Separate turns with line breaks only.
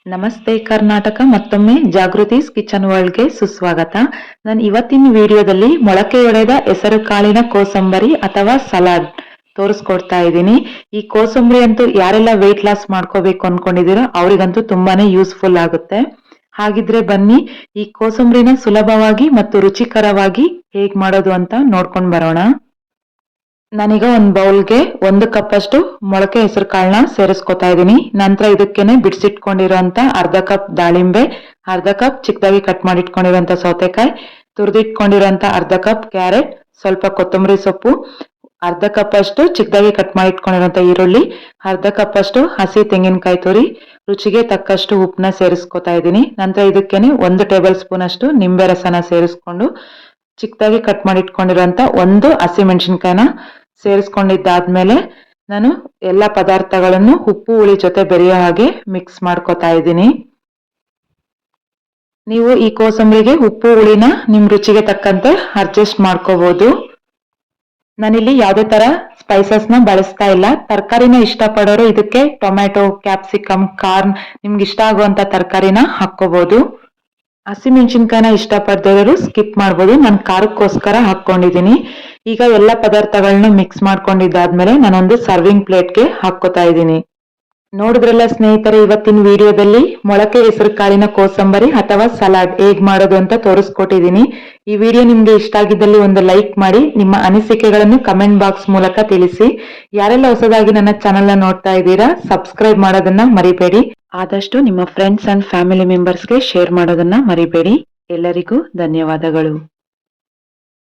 ನಮಸ್ತೆ ಕರ್ನಾಟಕ. ಮತ್ತೊಮ್ಮೆ ಜಾಗೃತೀಸ್ ಕಿಚನ್ ವರ್ಲ್ಡ್ಗೆ ಸುಸ್ವಾಗತ. ನಾನು ಇವತ್ತಿನ ವಿಡಿಯೋದಲ್ಲಿ ಮೊಳಕೆಯೊಡೆದ ಹೆಸರು ಕಾಳಿನ ಕೋಸಂಬರಿ ಅಥವಾ ಸಲಾಡ್ ತೋರಿಸ್ಕೊಡ್ತಾ ಇದ್ದೀನಿ. ಈ ಕೋಸಂಬರಿ ಅಂತೂ ಯಾರೆಲ್ಲ ವೆಯ್ಟ್ ಲಾಸ್ ಮಾಡ್ಕೋಬೇಕು ಅನ್ಕೊಂಡಿದ್ದೀರೋ ಅವರಿಗಂತೂ ತುಂಬಾನೇ ಯೂಸ್ಫುಲ್ ಆಗುತ್ತೆ. ಹಾಗಿದ್ರೆ ಬನ್ನಿ ಈ ಕೋಸಂಬರಿನ ಸುಲಭವಾಗಿ ಮತ್ತು ರುಚಿಕರವಾಗಿ ಹೇಗ್ ಮಾಡೋದು ಅಂತ ನೋಡ್ಕೊಂಡು ಬರೋಣ. ನಾನೀಗ ಒಂದು ಬೌಲ್ಗೆ 1 ಕಪ್ ಅಷ್ಟು ಮೊಳಕೆ ಹೆಸರು ಕಾಳನ್ನ ಸೇರಿಸ್ಕೊತಾ ಇದ್ದೀನಿ. ನಂತರ ಇದಕ್ಕೇನೆ ಬಿಡಿಸಿಟ್ಕೊಂಡಿರೋಂಥ ಅರ್ಧ ಕಪ್ ದಾಳಿಂಬೆ, ಅರ್ಧ ಕಪ್ ಚಿಕ್ಕದಾಗಿ ಕಟ್ ಮಾಡಿ ಇಟ್ಕೊಂಡಿರೋಂಥ ಸೌತೆಕಾಯಿ, ತುರಿದಿಟ್ಕೊಂಡಿರೋಂಥ ಅರ್ಧ ಕಪ್ ಕ್ಯಾರೆಟ್, ಸ್ವಲ್ಪ ಕೊತ್ತಂಬರಿ ಸೊಪ್ಪು, ಅರ್ಧ ಕಪ್ ಅಷ್ಟು ಚಿಕ್ಕದಾಗಿ ಕಟ್ ಮಾಡಿ ಇಟ್ಕೊಂಡಿರೋಂಥ ಈರುಳ್ಳಿ, ಅರ್ಧ ಕಪ್ ಅಷ್ಟು ಹಸಿ ತೆಂಗಿನಕಾಯಿ ತುರಿ, ರುಚಿಗೆ ತಕ್ಕಷ್ಟು ಉಪ್ಪನ್ನ ಸೇರಿಸ್ಕೊತಾ ಇದ್ದೀನಿ. ನಂತರ ಇದಕ್ಕೇನೆ 1 ಟೇಬಲ್ ಸ್ಪೂನ್ ಅಷ್ಟು ನಿಂಬೆ ರಸನ ಸೇರಿಸ್ಕೊಂಡು ಚಿಕ್ಕದಾಗಿ ಕಟ್ ಮಾಡಿ ಇಟ್ಕೊಂಡಿರೋಂಥ 1 ಹಸಿಮೆಣಸಿನ್ಕಾಯಿನ ಸೇರಿಸ್ಕೊಂಡಿದ್ದಾದ್ಮೇಲೆ ನಾನು ಎಲ್ಲ ಪದಾರ್ಥಗಳನ್ನು ಉಪ್ಪು ಹುಳಿ ಜೊತೆ ಬೆರೆಯೋ ಹಾಗೆ ಮಿಕ್ಸ್ ಮಾಡ್ಕೊತಾ ಇದ್ದೀನಿ. ನೀವು ಈ ಕೋಸಂಬರಿಗೆ ಉಪ್ಪು ಹುಳಿನ ನಿಮ್ ರುಚಿಗೆ ತಕ್ಕಂತೆ ಅಡ್ಜಸ್ಟ್ ಮಾಡ್ಕೋಬಹುದು. ನಾನಿಲ್ಲಿ ಯಾವುದೇ ತರ ಸ್ಪೈಸಸ್ ನ ಬಳಸ್ತಾ ಇಲ್ಲ. ತರಕಾರಿನ ಇಷ್ಟಪಡೋರು ಇದಕ್ಕೆ ಟೊಮ್ಯಾಟೊ, ಕ್ಯಾಪ್ಸಿಕಮ್, ಕಾರ್ನ್ ನಿಮ್ಗೆ ಇಷ್ಟ ಆಗುವಂತ ತರಕಾರಿನ ಹಾಕೋಬಹುದು. ಹಸಿಮೆಣಸಿನ್ಕಾಯಿನ ಇಷ್ಟಪಡದವರು ಸ್ಕಿಪ್ ಮಾಡ್ಬೋದು. ನಾನು ಖಾರಕ್ಕೋಸ್ಕರ ಹಾಕೊಂಡಿದ್ದೀನಿ. ಈಗ ಎಲ್ಲ ಪದಾರ್ಥಗಳನ್ನ ಮಿಕ್ಸ್ ಮಾಡ್ಕೊಂಡಿದ್ದಾದ್ಮೇಲೆ ನಾನೊಂದು ಸರ್ವಿಂಗ್ ಪ್ಲೇಟ್ಗೆ ಹಾಕೋತಾ ಇದ್ದೀನಿ. ನೋಡಿದ್ರಲ್ಲ ಸ್ನೇಹಿತರೆ, ಇವತ್ತಿನ ವಿಡಿಯೋದಲ್ಲಿ ಮೊಳಕೆ ಹೆಸರು ಕಾಳಿನ ಕೋಸಂಬರಿ ಅಥವಾ ಸಲಾಡ್ ಹೇಗ್ ಮಾಡೋದು ಅಂತ ತೋರಿಸ್ಕೊಟ್ಟಿದ್ದೀನಿ. ಈ ವಿಡಿಯೋ ನಿಮ್ಗೆ ಇಷ್ಟ ಆಗಿದ್ದಲ್ಲಿ ಒಂದು ಲೈಕ್ ಮಾಡಿ, ನಿಮ್ಮ ಅನಿಸಿಕೆಗಳನ್ನು ಕಮೆಂಟ್ ಬಾಕ್ಸ್ ಮೂಲಕ ತಿಳಿಸಿ. ಯಾರೆಲ್ಲ ಹೊಸದಾಗಿ ನನ್ನ ಚಾನೆಲ್ನ ನೋಡ್ತಾ ಇದ್ದೀರಾ, ಸಬ್ಸ್ಕ್ರೈಬ್ ಮಾಡೋದನ್ನ ಮರಿಬೇಡಿ. ಆದಷ್ಟು ನಿಮ್ಮ ಫ್ರೆಂಡ್ಸ್ ಅಂಡ್ ಫ್ಯಾಮಿಲಿ ಮೆಂಬರ್ಸ್ಗೆ ಶೇರ್ ಮಾಡೋದನ್ನ ಮರಿಬೇಡಿ. ಎಲ್ಲರಿಗೂ ಧನ್ಯವಾದಗಳು.